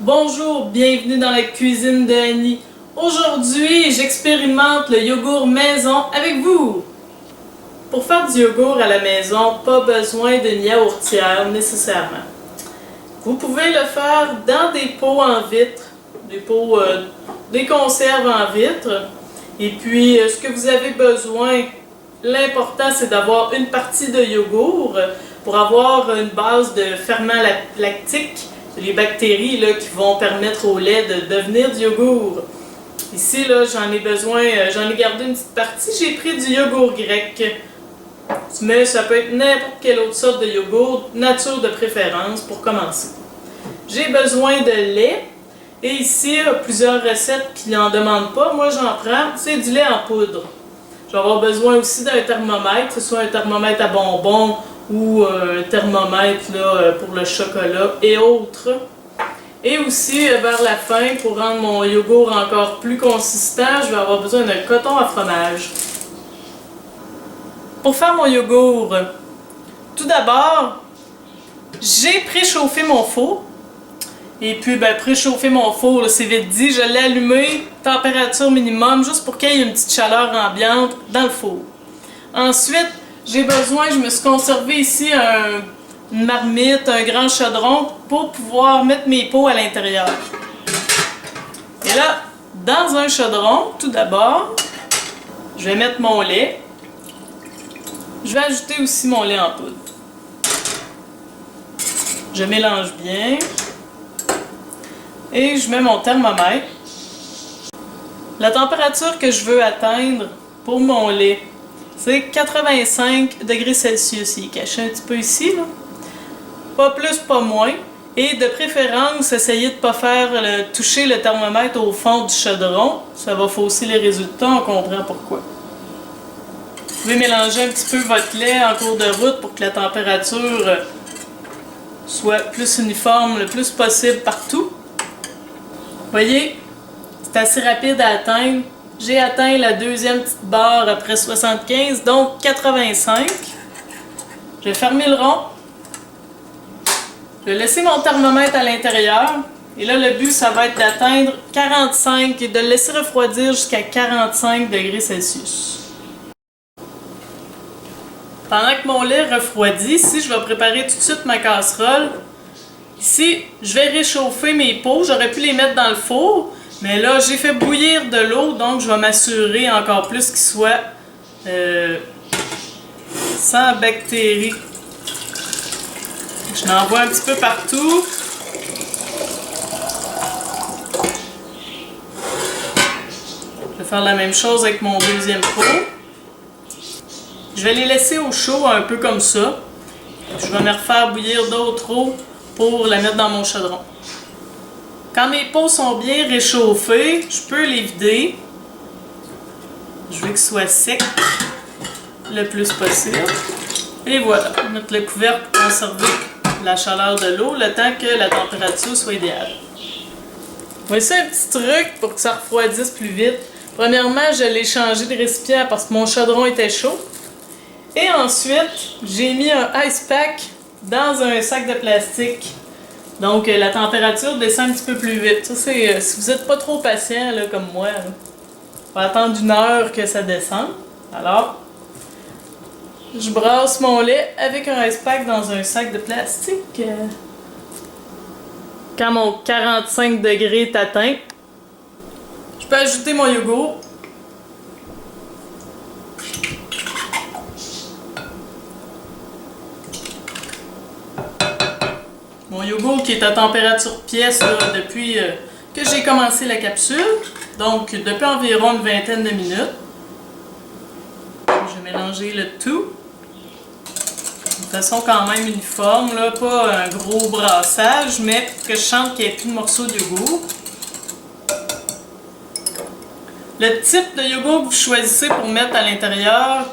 Bonjour, bienvenue dans la cuisine de Annie. Aujourd'hui, j'expérimente le yogourt maison avec vous. Pour faire du yogourt à la maison, pas besoin d'une yaourtière nécessairement. Vous pouvez le faire dans des pots en vitre, des conserves en vitre. Et puis, ce que vous avez besoin, l'important c'est d'avoir une partie de yogourt pour avoir une base de ferment lactique. C'est les bactéries là, qui vont permettre au lait de devenir du yogourt. Ici, là, j'en ai gardé une petite partie. J'ai pris du yogourt grec. Mais ça peut être n'importe quelle autre sorte de yogourt, nature de préférence, pour commencer. J'ai besoin de lait. Et ici, il y a plusieurs recettes qui n'en demandent pas. Moi, j'en prends. C'est du lait en poudre. Je vais avoir besoin aussi d'un thermomètre, que ce soit un thermomètre à bonbons ou un thermomètre là, pour le chocolat et autres. Et aussi, vers la fin, pour rendre mon yogourt encore plus consistant, je vais avoir besoin d'un coton à fromage. Pour faire mon yogourt, tout d'abord, j'ai préchauffé mon four. Et puis, préchauffer mon four, c'est vite dit, je l'ai allumé, température minimum, juste pour qu'il y ait une petite chaleur ambiante dans le four. Ensuite, je me suis conservé ici une marmite, un grand chaudron pour pouvoir mettre mes pots à l'intérieur. Et là, dans un chaudron, tout d'abord, je vais mettre mon lait. Je vais ajouter aussi mon lait en poudre. Je mélange bien. Et je mets mon thermomètre. La température que je veux atteindre pour mon lait, c'est 85 degrés Celsius. Il est caché un petit peu ici, là. Pas plus, pas moins. Et de préférence, essayez de ne pas faire toucher le thermomètre au fond du chaudron. Ça va fausser les résultats, on comprend pourquoi. Vous pouvez mélanger un petit peu votre lait en cours de route pour que la température soit plus uniforme le plus possible partout. Vous voyez, c'est assez rapide à atteindre. J'ai atteint la deuxième petite barre après 75, donc 85. Je vais fermer le rond. Je vais laisser mon thermomètre à l'intérieur. Et là, le but, ça va être d'atteindre 45 et de le laisser refroidir jusqu'à 45 degrés Celsius. Pendant que mon lait refroidit, ici, je vais préparer tout de suite ma casserole. Ici, je vais réchauffer mes pots. J'aurais pu les mettre dans le four, mais là, j'ai fait bouillir de l'eau, donc je vais m'assurer encore plus qu'ils soient sans bactéries. Je l'envoie un petit peu partout. Je vais faire la même chose avec mon deuxième pot. Je vais les laisser au chaud, un peu comme ça. Je vais me refaire bouillir d'autres eaux pour la mettre dans mon chaudron. Quand mes pots sont bien réchauffés, je peux les vider. Je veux qu'ils soient secs le plus possible. Et voilà, mettre le couvercle pour conserver la chaleur de l'eau le temps que la température soit idéale. Voici un petit truc pour que ça refroidisse plus vite. Premièrement, je l'ai changé de récipient parce que mon chaudron était chaud. Et ensuite, j'ai mis un ice pack dans un sac de plastique. Donc, la température descend un petit peu plus vite. Ça, c'est si vous n'êtes pas trop patient, là, comme moi, là, on va attendre 1 heure que ça descende. Alors, je brasse mon lait avec un ice pack dans un sac de plastique. Quand mon 45 degrés est atteint, je peux ajouter mon yogourt. Mon yogourt qui est à température pièce là, depuis que j'ai commencé la capsule, donc depuis environ une vingtaine de minutes. Je vais mélanger le tout de façon quand même uniforme, là, pas un gros brassage, mais pour que je sente qu'il n'y ait plus de morceaux de yogourt. Le type de yogourt que vous choisissez pour mettre à l'intérieur,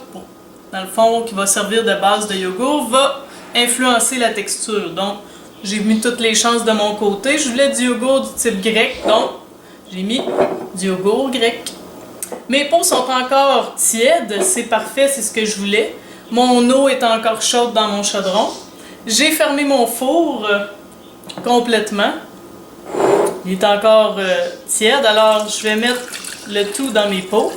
dans le fond qui va servir de base de yogourt, va influencer la texture. Donc, j'ai mis toutes les chances de mon côté. Je voulais du yogourt du type grec, donc j'ai mis du yogourt grec. Mes pots sont encore tièdes, c'est parfait, c'est ce que je voulais. Mon eau est encore chaude dans mon chaudron. J'ai fermé mon four complètement. Il est encore tiède, alors je vais mettre le tout dans mes pots.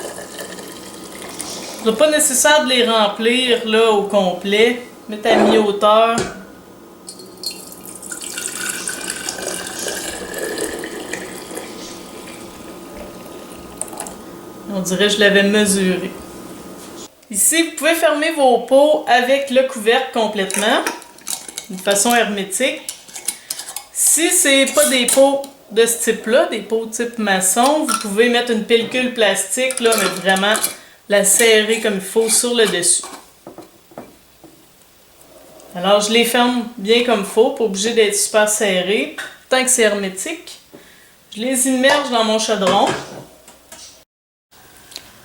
Il n'est pas nécessaire de les remplir là au complet. Mettre à mi-hauteur. On dirait que je l'avais mesuré. Ici, vous pouvez fermer vos pots avec le couvercle complètement, de façon hermétique. Si c'est pas des pots de ce type-là, des pots type maçon, vous pouvez mettre une pellicule plastique, là, mais vraiment la serrer comme il faut sur le dessus. Alors, je les ferme bien comme il faut, pas obligé d'être super serré, tant que c'est hermétique. Je les immerge dans mon chaudron.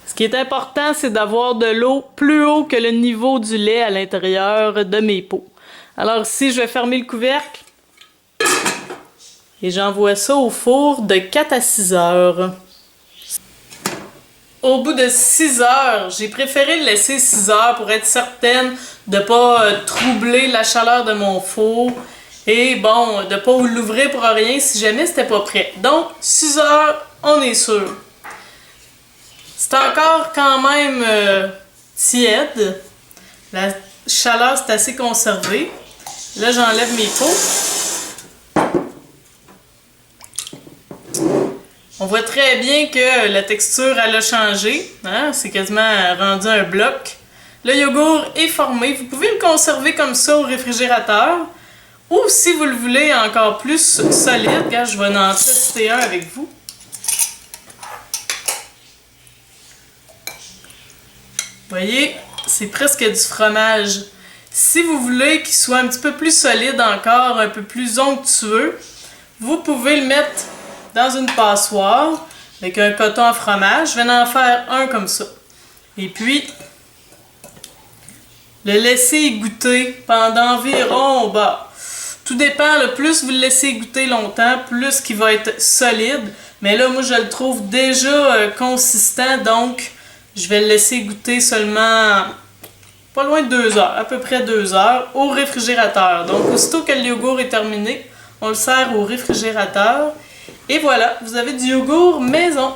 Ce qui est important, c'est d'avoir de l'eau plus haut que le niveau du lait à l'intérieur de mes pots. Alors ici, je vais fermer le couvercle et j'envoie ça au four de 4 à 6 heures. Au bout de 6 heures, j'ai préféré le laisser 6 heures pour être certaine de ne pas troubler la chaleur de mon four et bon, de ne pas l'ouvrir pour rien si jamais c'était pas prêt. Donc, 6 heures, on est sûr. C'est encore quand même tiède. La chaleur, c'est assez conservé. Là, j'enlève mes pots. On voit très bien que la texture, elle a changé. Hein? C'est quasiment rendu un bloc. Le yogourt est formé. Vous pouvez le conserver comme ça au réfrigérateur. Ou si vous le voulez encore plus solide, regarde, je vais en tester un avec vous. Vous voyez, c'est presque du fromage. Si vous voulez qu'il soit un petit peu plus solide encore, un peu plus onctueux, vous pouvez le mettre dans une passoire avec un coton à fromage. Je vais en faire un comme ça. Et puis, le laisser goûter pendant environ, tout dépend, le plus vous le laissez goûter longtemps, plus qu'il va être solide. Mais là, moi, je le trouve déjà consistant, donc je vais le laisser goûter seulement pas loin de 2 heures, à peu près 2 heures, au réfrigérateur. Donc, aussitôt que le yogourt est terminé, on le sert au réfrigérateur. Et voilà, vous avez du yogourt maison.